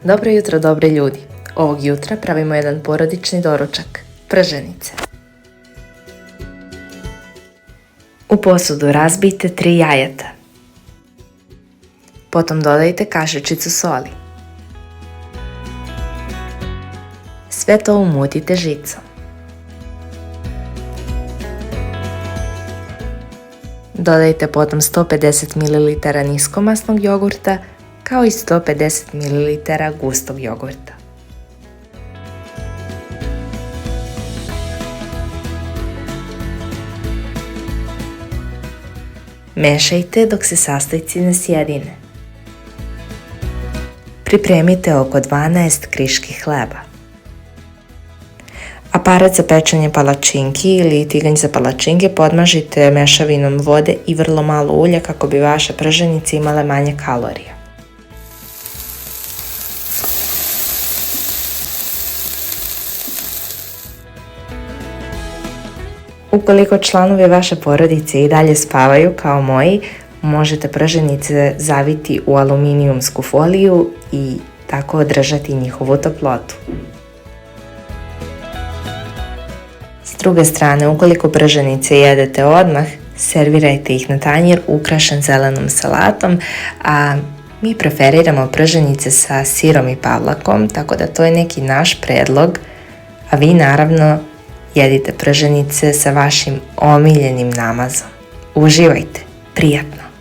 Dobro jutro, dobri ljudi. Ovog jutra pravimo jedan porodični doručak, prženice. U posudu razbijte 3 jajeta. Potom dodajte kašičicu soli. Sve to umutite žicom. Dodajte potom 150 ml niskomasnog jogurta kao i 150 ml gustog jogurta. Mešajte dok se sastojci ne sjedine. Pripremite oko 12 kriški hleba. Aparat za pečenje palačinki ili tiganj za palačinke podmažite mešavinom vode i vrlo malo ulja kako bi vaše prženice imale manje kalorija. Ukoliko članovi vaše porodice i dalje spavaju kao moji, možete prženice zaviti u aluminijumsku foliju i tako održati njihovu toplotu. S druge strane, ukoliko prženice jedete odmah, servirajte ih na tanjir ukrašen zelenom salatom, a mi preferiramo prženice sa sirom i pavlakom, tako da to je neki naš predlog, a vi naravno jedite prženice sa vašim omiljenim namazom. Uživajte, prijatno!